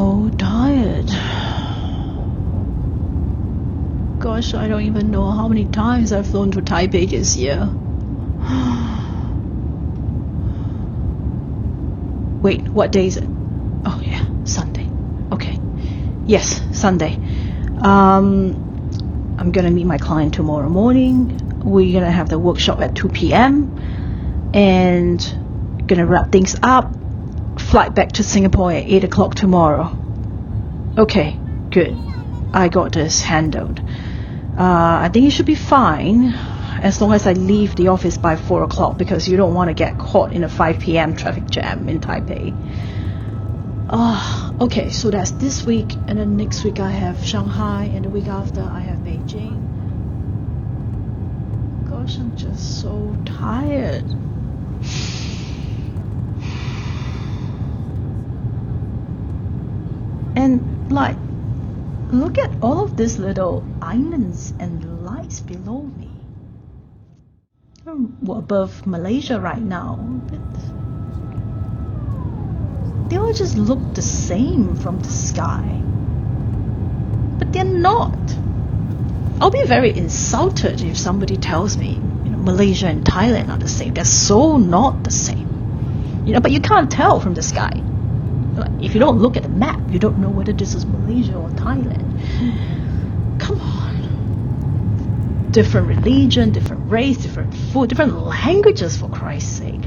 so tired. Gosh, I don't even know how many times I've flown to Taipei this year. Wait, what day is it? Oh yeah, Sunday. Okay. Yes, Sunday. I'm gonna meet my client tomorrow morning. We're gonna have the workshop at 2 p.m. and gonna wrap things up. Flight back to Singapore at 8 o'clock tomorrow. Okay, good. I got this handled. I think it should be fine as long as I leave the office by 4 o'clock, because you don't want to get caught in a 5 p.m. traffic jam in Taipei. Okay, so that's this week, and then next week I have Shanghai, and the week after I have Beijing. Gosh, I'm just so tired. And like, look at all of these little islands and lights below me. We're above Malaysia right now, but they all just look the same from the sky. But they're not. I'll be very insulted if somebody tells me, Malaysia and Thailand are the same. They're so not the same. But you can't tell from the sky. If you don't look at the map, you don't know whether this is Malaysia or Thailand. Come on. Different religion, different race, different food, different languages, for Christ's sake.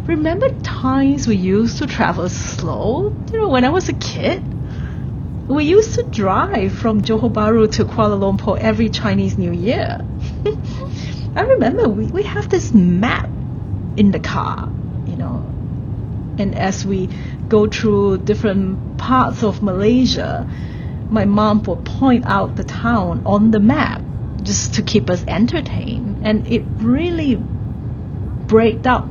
Remember times we used to travel slow? When I was a kid, we used to drive from Johor Bahru to Kuala Lumpur every Chinese New Year. I remember we have this map in the car, and as we go through different parts of Malaysia, my mom would point out the town on the map just to keep us entertained, and it really breaks up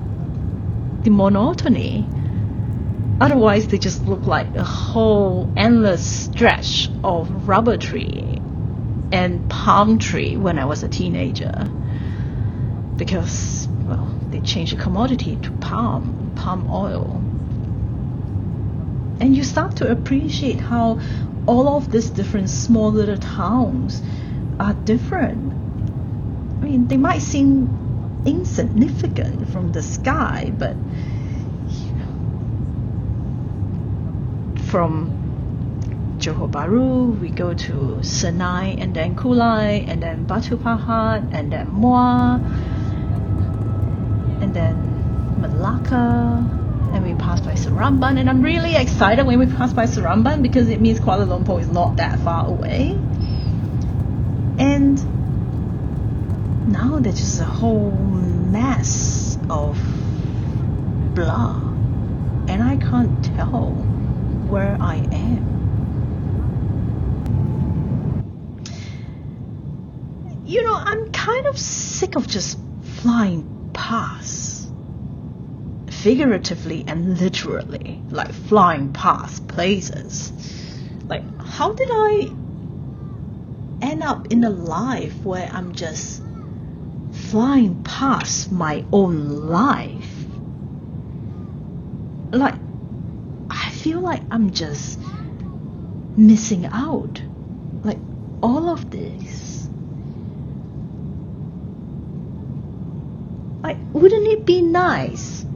the monotony. Otherwise, they just look like a whole endless stretch of rubber tree and palm tree when I was a teenager, because they changed the commodity to palm oil. And you start to appreciate how all of these different small little towns are different. I mean, they might seem insignificant from the sky, but from Johor Bahru, we go to Senai, and then Kulai, and then Batu Pahat, and then Muar, and then Malacca, and we pass by Seramban, and I'm really excited when we pass by Seramban because it means Kuala Lumpur is not that far away. And now there's just a whole mess of blah, and I can't tell where I am. I'm kind of sick of just flying past, figuratively and literally, like flying past places. Like, how did I end up in a life where I'm just flying past my own life? Like, I feel like I'm just missing out. Like, all of this. Like, wouldn't it be nice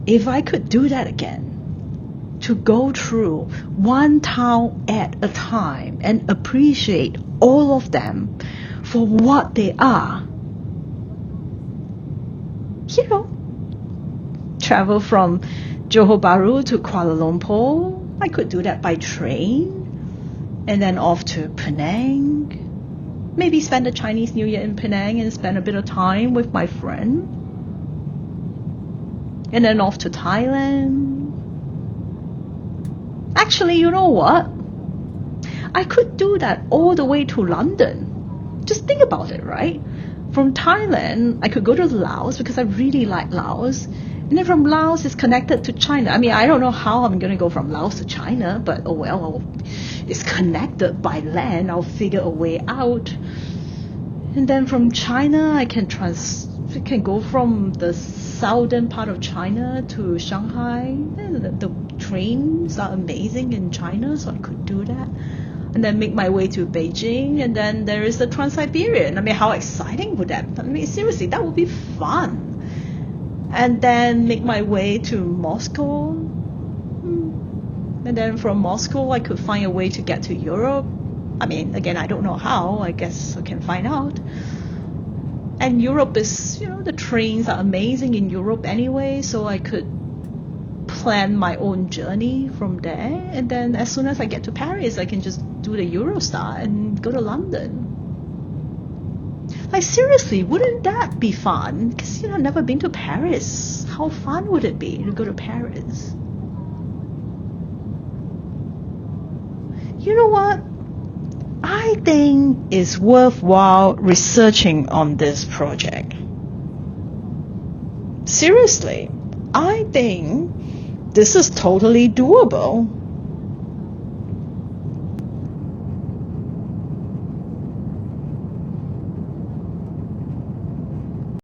if I could do that again? To go through one town at a time and appreciate all of them for what they are. Travel from Johor Bahru to Kuala Lumpur. I could do that by train, and then off to Penang. Maybe spend the Chinese New Year in Penang and spend a bit of time with my friend. And then off to Thailand. Actually, you know what? I could do that all the way to London. Just think about it, right? From Thailand, I could go to Laos because I really like Laos. And then from Laos, it's connected to China. I mean, I don't know how I'm going to go from Laos to China, but it's connected by land. I'll figure a way out. And then from China, I can go from the southern part of China to Shanghai. The trains are amazing in China, so I could do that. And then make my way to Beijing, and then there is the Trans-Siberian. I mean, how exciting would that be? I mean, seriously, that would be fun. And then make my way to Moscow. And then from Moscow, I could find a way to get to Europe. I mean, again, I don't know how. I guess I can find out. And Europe is, the trains are amazing in Europe anyway, so I could plan my own journey from there. And then as soon as I get to Paris, I can just do the Eurostar and go to London. Like, seriously, wouldn't that be fun? Because, I've never been to Paris. How fun would it be to go to Paris? You know what? I think it's worthwhile researching on this project. Seriously, I think this is totally doable.